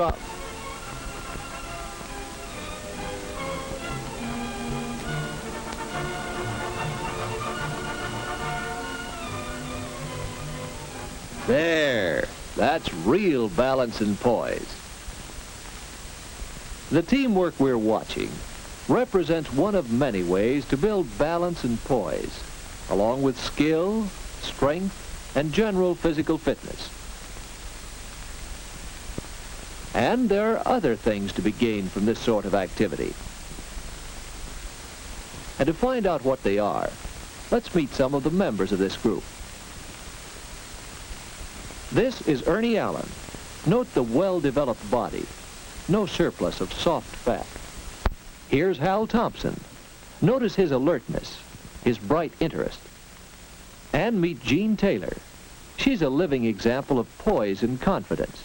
drop. There. That's real balance and poise. The teamwork we're watching represents one of many ways to build balance and poise, along with skill, strength, and general physical fitness. And there are other things to be gained from this sort of activity. And to find out what they are, let's meet some of the members of this group. This is Ernie Allen. Note the well-developed body, no surplus of soft fat. Here's Hal Thompson. Notice his alertness, his bright interest. And meet Jean Taylor. She's a living example of poise and confidence.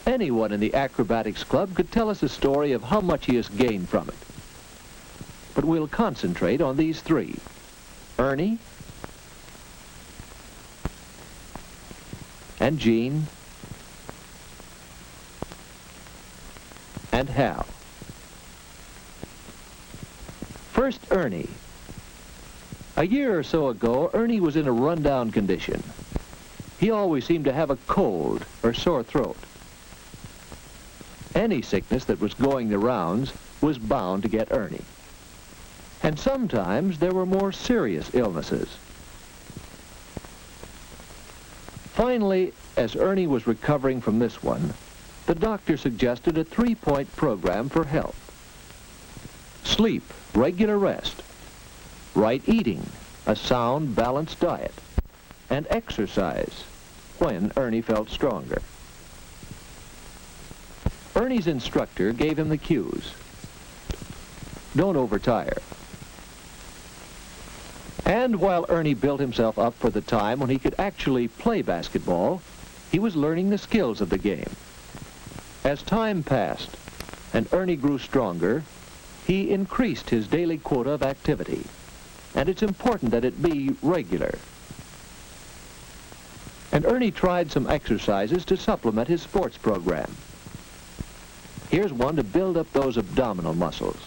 Anyone in the Acrobatics Club could tell us a story of how much he has gained from it. But we'll concentrate on these three: Ernie, and Jean, and Hal. First, Ernie. A year or so ago, Ernie was in a rundown condition. He always seemed to have a cold or sore throat. Any sickness that was going the rounds was bound to get Ernie. And sometimes there were more serious illnesses. Finally, as Ernie was recovering from this one, the doctor suggested a 3-point program for health. Sleep, regular rest, right eating, a sound, balanced diet, and exercise when Ernie felt stronger. Ernie's instructor gave him the cues. Don't overtire. And while Ernie built himself up for the time when he could actually play basketball, he was learning the skills of the game. As time passed and Ernie grew stronger, he increased his daily quota of activity. And it's important that it be regular. And Ernie tried some exercises to supplement his sports program. Here's one to build up those abdominal muscles.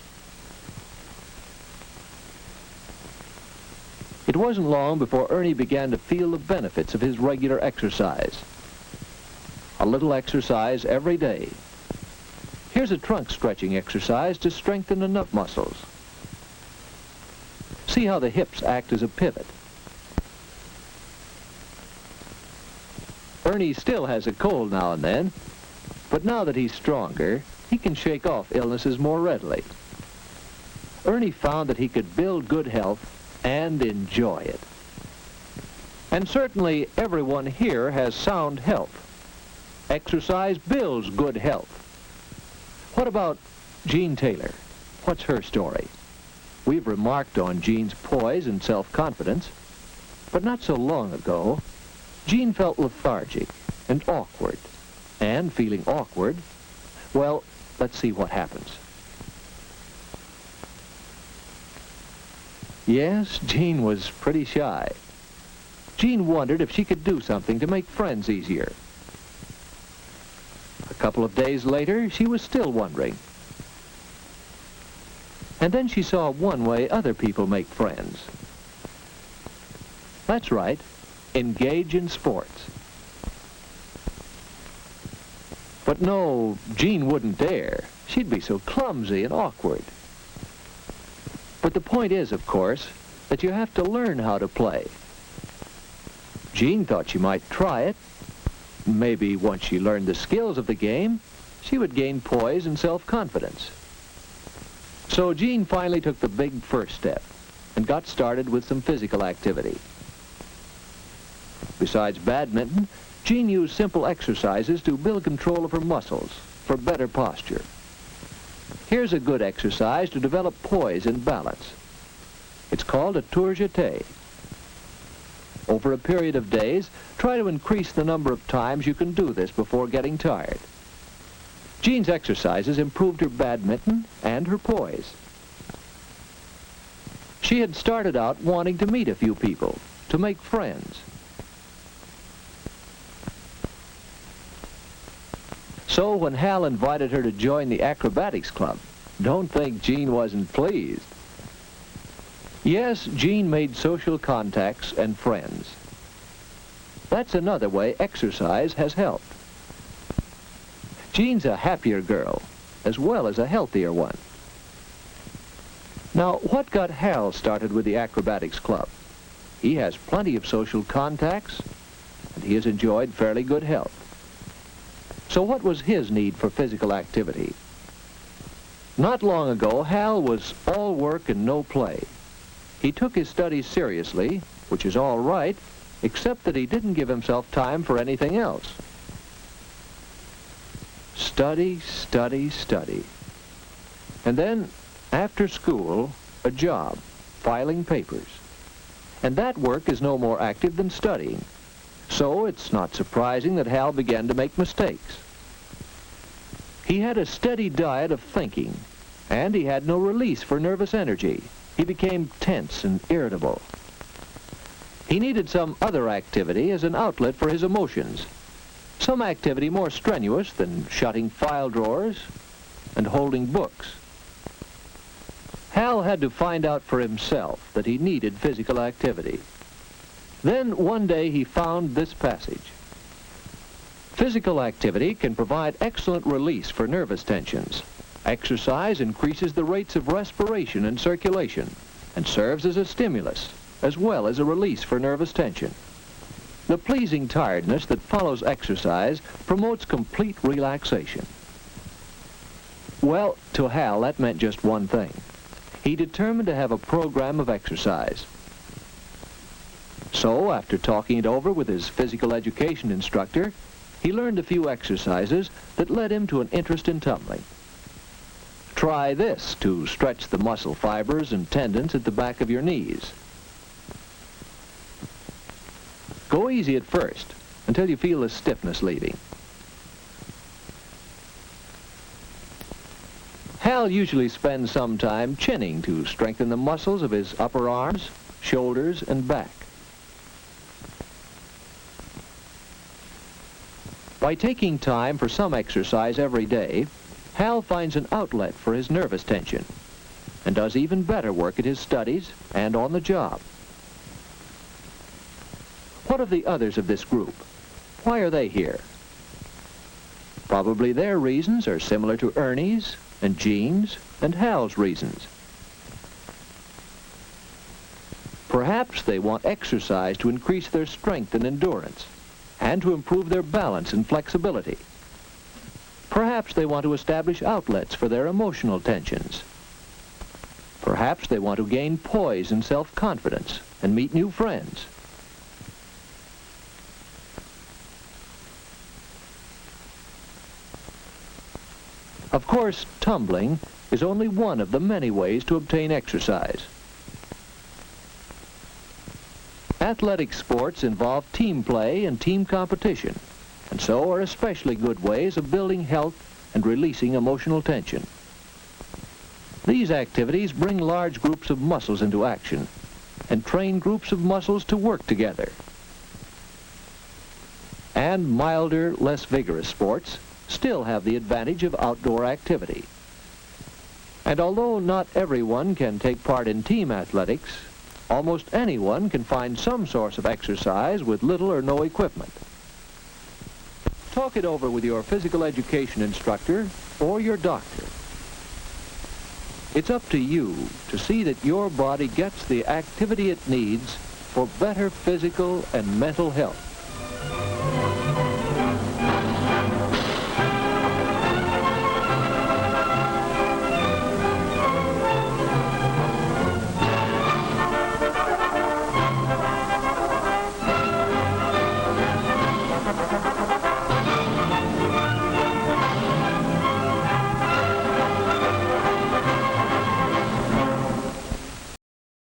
It wasn't long before Ernie began to feel the benefits of his regular exercise. A little exercise every day. Here's a trunk stretching exercise to strengthen the nut muscles. See how the hips act as a pivot. Ernie still has a cold now and then, but now that he's stronger, he can shake off illnesses more readily. Ernie found that he could build good health and enjoy it. And certainly everyone here has sound health. Exercise builds good health. What about Jean Taylor? What's her story? We've remarked on Jean's poise and self-confidence, but not so long ago, Jean felt lethargic and awkward. And feeling awkward, well, let's see what happens. Yes, Jean was pretty shy. Jean wondered if she could do something to make friends easier. A couple of days later, she was still wondering. And then she saw one way other people make friends. That's right, engage in sports. But no, Jean wouldn't dare. She'd be so clumsy and awkward. But the point is, of course, that you have to learn how to play. Jean thought she might try it. Maybe once she learned the skills of the game, she would gain poise and self-confidence. So Jean finally took the big first step and got started with some physical activity. Besides badminton, Jean used simple exercises to build control of her muscles for better posture. Here's a good exercise to develop poise and balance. It's called a tour jeté. Over a period of days, try to increase the number of times you can do this before getting tired. Jean's exercises improved her badminton and her poise. She had started out wanting to meet a few people, to make friends. So when Hal invited her to join the acrobatics club, don't think Jean wasn't pleased. Yes, Jean made social contacts and friends. That's another way exercise has helped. Jean's a happier girl, as well as a healthier one. Now, what got Hal started with the acrobatics club? He has plenty of social contacts, and he has enjoyed fairly good health. So what was his need for physical activity? Not long ago, Hal was all work and no play. He took his studies seriously, which is all right, except that he didn't give himself time for anything else. Study, study, study. And then, after school, a job, filing papers. And that work is no more active than studying. So it's not surprising that Hal began to make mistakes. He had a steady diet of thinking, and he had no release for nervous energy. He became tense and irritable. He needed some other activity as an outlet for his emotions. Some activity more strenuous than shutting file drawers and holding books. Hal had to find out for himself that he needed physical activity. Then one day he found this passage. Physical activity can provide excellent release for nervous tensions. Exercise increases the rates of respiration and circulation and serves as a stimulus as well as a release for nervous tension. The pleasing tiredness that follows exercise promotes complete relaxation. Well, to Hal, that meant just one thing. He determined to have a program of exercise. So, after talking it over with his physical education instructor, he learned a few exercises that led him to an interest in tumbling. Try this to stretch the muscle fibers and tendons at the back of your knees. Go easy at first, until you feel the stiffness leaving. Hal usually spends some time chinning to strengthen the muscles of his upper arms, shoulders, and back. By taking time for some exercise every day, Hal finds an outlet for his nervous tension and does even better work at his studies and on the job. What of the others of this group? Why are they here? Probably their reasons are similar to Ernie's and Jean's and Hal's reasons. Perhaps they want exercise to increase their strength and endurance and to improve their balance and flexibility. Perhaps they want to establish outlets for their emotional tensions. Perhaps they want to gain poise and self-confidence and meet new friends. Of course, tumbling is only one of the many ways to obtain exercise. Athletic sports involve team play and team competition, and so are especially good ways of building health and releasing emotional tension. These activities bring large groups of muscles into action and train groups of muscles to work together. And milder, less vigorous sports still have the advantage of outdoor activity. And although not everyone can take part in team athletics, almost anyone can find some source of exercise with little or no equipment. Talk it over with your physical education instructor or your doctor. It's up to you to see that your body gets the activity it needs for better physical and mental health.